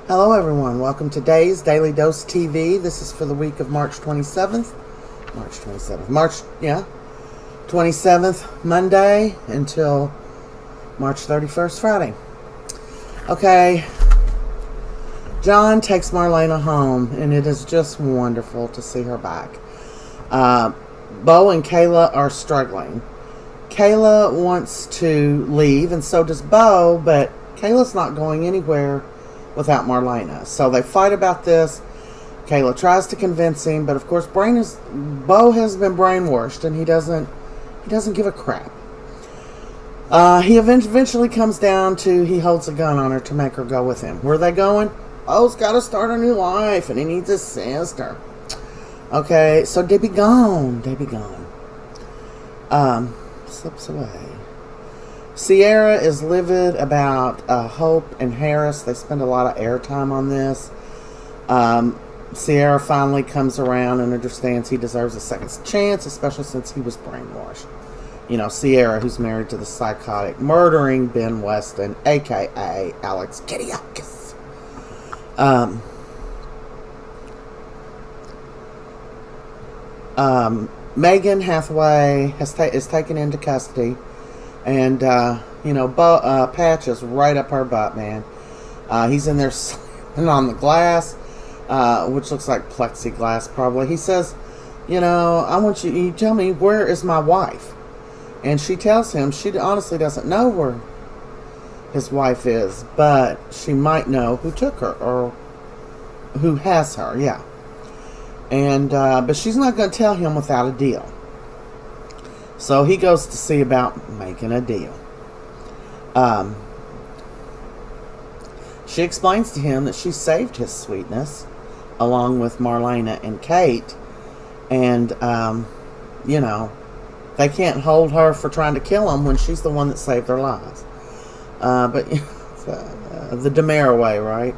Hello everyone, welcome to Days Daily Dose TV. This is for the week of March 27th. March 27th, Monday until March 31st, Friday. Okay, John takes Marlena home, and it is just wonderful to see her back. Bo and Kayla are struggling. Kayla wants to leave, and so does Bo, but Kayla's not going anywhere without Marlena. So they fight about this. Kayla tries to convince him, but of course Bo has been brainwashed, and he doesn't give a crap. He eventually comes down to he holds a gun on her to make her go with him. Where are they going? Bo's got to start a new life, and he needs his sister. Okay, so they be gone. Slips away. Sierra is livid about Hope and Harris. They spend a lot of airtime on this. Sierra finally comes around and understands he deserves a second chance, especially since he was brainwashed. You know, Sierra, who's married to the psychotic, murdering Ben Weston, a.k.a. Alex Kidnaps. Megan Hathaway is taken into custody. And, Patch is right up her butt, man. He's in there slamming on the glass, which looks like plexiglass, probably. He says, I want you tell me, where is my wife? And she tells him she honestly doesn't know where his wife is, but she might know who took her, or who has her, yeah. And, but she's not going to tell him without a deal. So he goes to see about making a deal. She explains to him that she saved his sweetness along with Marlena and Kate. And, they can't hold her for trying to kill him when she's the one that saved their lives. But the DeMera way, right?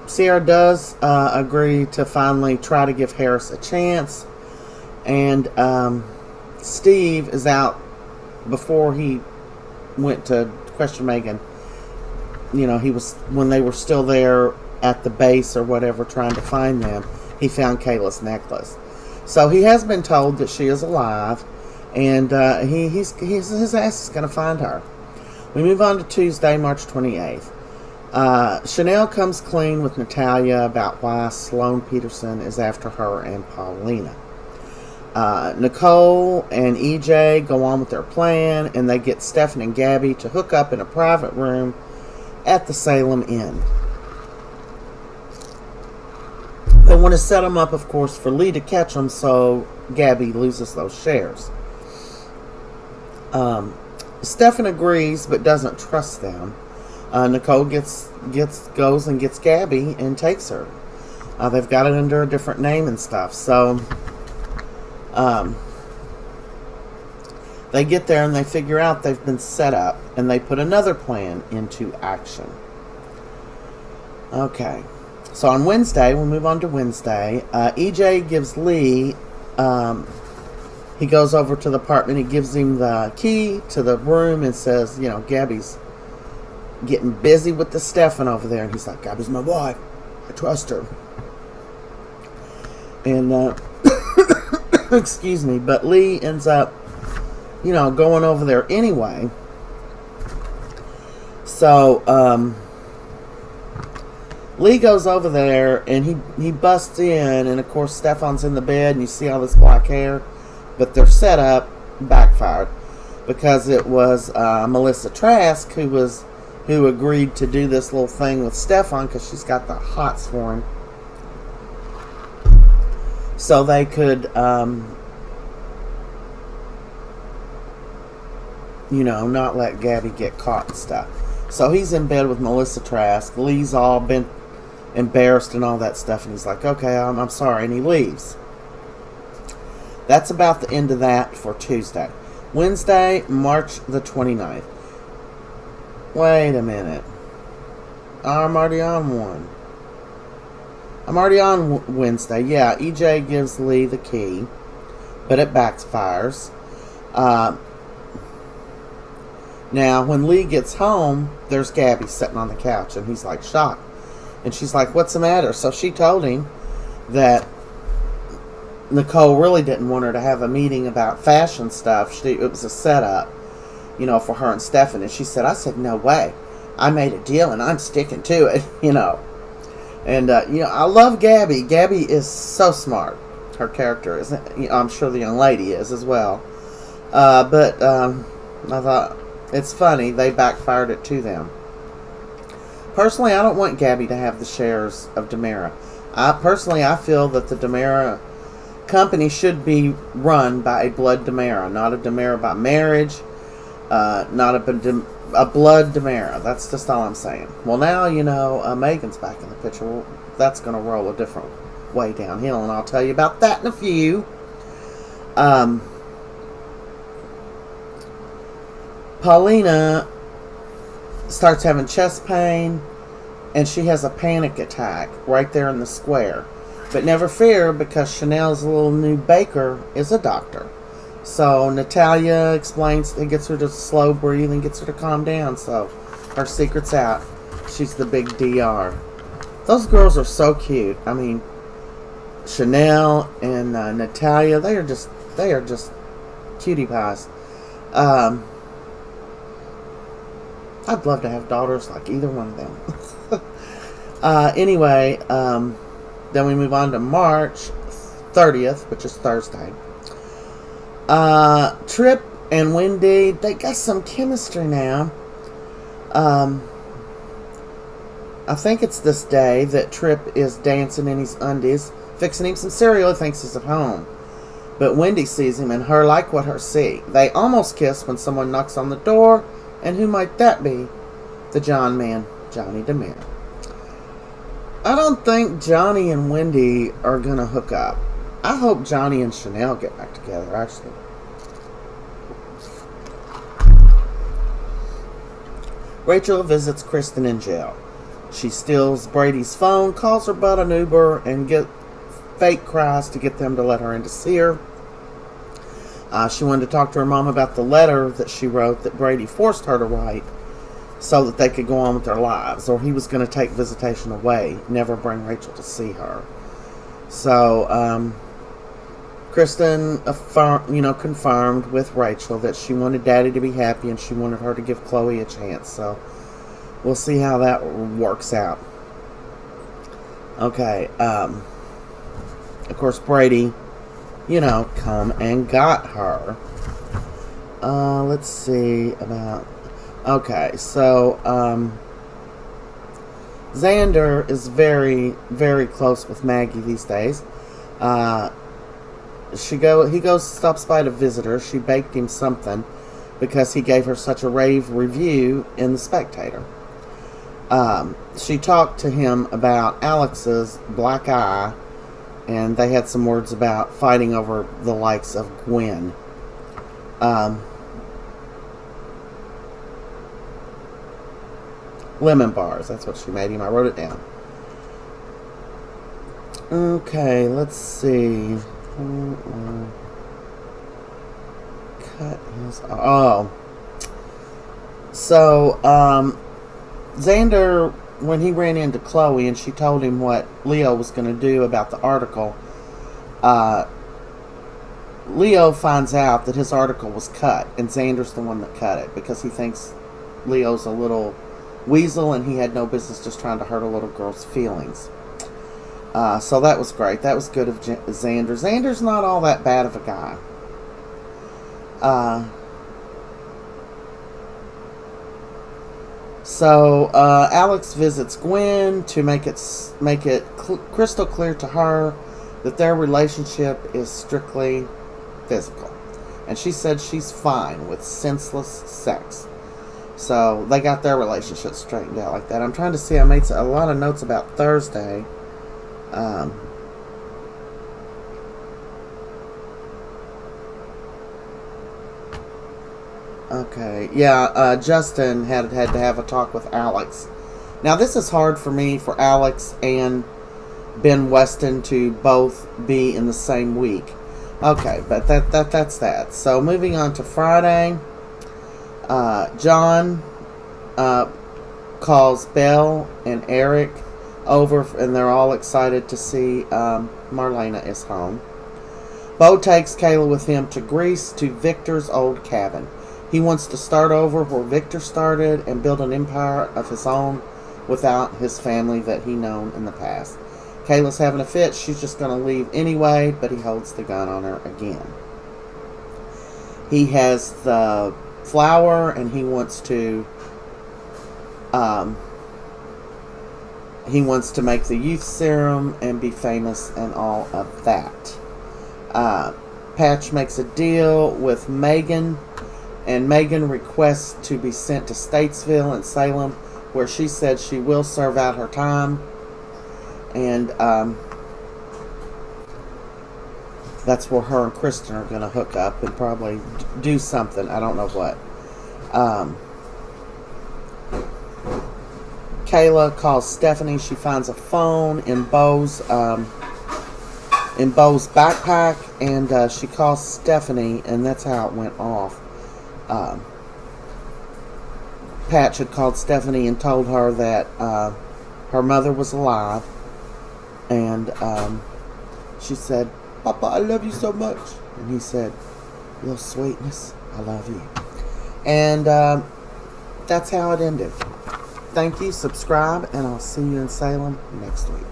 Sierra does agree to finally try to give Harris a chance, and Steve is out before he went to question Megan. He was, when they were still there at the base or whatever trying to find them, he found Kayla's necklace. So he has been told that she is alive, and his ass is going to find her. We move on to Tuesday, March 28th. Chanel comes clean with Natalia about why Sloan Peterson is after her and Paulina. Nicole and EJ go on with their plan, and they get Stefan and Gabby to hook up in a private room at the Salem Inn. They want to set them up, of course, for Lee to catch them, so Gabby loses those shares. Stefan agrees but doesn't trust them. Nicole goes and gets Gabby and takes her. They've got it under a different name and stuff. So they get there and they figure out they've been set up, and they put another plan into action. Okay. So on Wednesday, we'll move on to Wednesday. EJ gives Lee, he goes over to the apartment. He gives him the key to the room and says, Gabby's getting busy with the Stefan over there. And he's like, Gabby's my wife. I trust her. And, excuse me, but Lee ends up, going over there anyway. So, Lee goes over there, and he busts in, and of course Stefan's in the bed, and you see all this black hair, but their setup backfired, because it was Melissa Trask who agreed to do this little thing with Stefan, because she's got the hots for him, so they could not let Gabby get caught and stuff. So he's in bed with Melissa Trask. Lee's all been embarrassed and all that stuff, and he's like, okay, I'm sorry, and he leaves. That's about the end of that for Tuesday. Wednesday, March the 29th. Wait a minute. I'm already on one. I'm already on Wednesday. Yeah, EJ gives Lee the key, but it backfires. Uh, Now, when Lee gets home, there's Gabby sitting on the couch, and he's like shocked. And she's like, "What's the matter?" So she told him that Nicole really didn't want her to have a meeting about fashion stuff. It was a setup, for her and Stefan. And she said, "I said, no way. I made a deal, and I'm sticking to it, And, I love Gabby. Gabby is so smart. Her character is, I'm sure the young lady is as well. But I thought, it's funny, they backfired it to them. Personally, I don't want Gabby to have the shares of Demera. I feel that the Demera company should be run by a blood Demera, not a Demera by marriage, not a blood Demera. That's just all I'm saying. Well, now, Megan's back in the picture. Well, that's going to roll a different way downhill, and I'll tell you about that in a few. Paulina starts having chest pain, and she has a panic attack right there in the square. But never fear, because Chanel's little new baker is a doctor. So Natalia explains and gets her to slow breathe and gets her to calm down. So her secret's out. She's the big DR. Those girls are so cute. I mean, Chanel and Natalia, they are just cutie pies. I'd love to have daughters like either one of them. Anyway, then we move on to March 30th, which is Thursday. Trip and Wendy, they got some chemistry now. I think it's this day that Trip is dancing in his undies, fixing him some cereal. He thinks he's at home. But Wendy sees him, and her like what her see. They almost kiss when someone knocks on the door. And who might that be? The John man, Johnny Demera. I don't think Johnny and Wendy are going to hook up. I hope Johnny and Chanel get back together, actually. Rachel visits Kristen in jail. She steals Brady's phone, calls her butt an Uber, and get fake cries to get them to let her in to see her. She wanted to talk to her mom about the letter that she wrote that Brady forced her to write so that they could go on with their lives, or he was going to take visitation away, never bring Rachel to see her. So, Kristen confirmed with Rachel that she wanted Daddy to be happy and she wanted her to give Chloe a chance. So, we'll see how that works out. Okay, of course, Brady, come and got her. Let's see about... Okay, so, Xander is very, very close with Maggie these days. Stops by to visit her. She baked him something because he gave her such a rave review in The Spectator. She talked to him about Alex's black eye, and they had some words about fighting over the likes of Gwen. Lemon bars, that's what she made him. I wrote it down. Okay, let's see. Cut his... Oh. So, Xander, when he ran into Chloe and she told him what Leo was going to do about the article, Leo finds out that his article was cut, and Xander's the one that cut it because he thinks Leo's a little weasel and he had no business just trying to hurt a little girl's feelings. So that was great. That was good of Xander. Xander's not all that bad of a guy. So Alex visits Gwen to make it crystal clear to her that their relationship is strictly physical, and she said she's fine with senseless sex. So they got their relationship straightened out like that. I'm trying to see. I made a lot of notes about Thursday. Okay, yeah, Justin had to have a talk with Alex. Now, this is hard for me, for Alex and Ben Weston to both be in the same week, Okay, but that's that. So moving on to Friday, John calls Belle and Eric over, and they're all excited to see Marlena is home. Bo takes Kayla with him to Greece to Victor's old cabin. He wants to start over where Victor started and build an empire of his own without his family that he known in the past. Kayla's having a fit. She's just going to leave anyway, but he holds the gun on her again. He has the flower, and he wants to make the youth serum and be famous and all of that. Patch makes a deal with Megan, and Megan requests to be sent to Statesville in Salem, where she said she will serve out her time. And that's where her and Kristen are going to hook up and probably do something. I don't know what. Kayla calls Stephanie. She finds a phone in Bo's backpack, and she calls Stephanie, and that's how it went off. Patch had called Stephanie and told her that her mother was alive, and she said, "Papa, I love you so much." And he said, "Little sweetness, I love you." And that's how it ended. Thank you, subscribe, and I'll see you in Salem next week.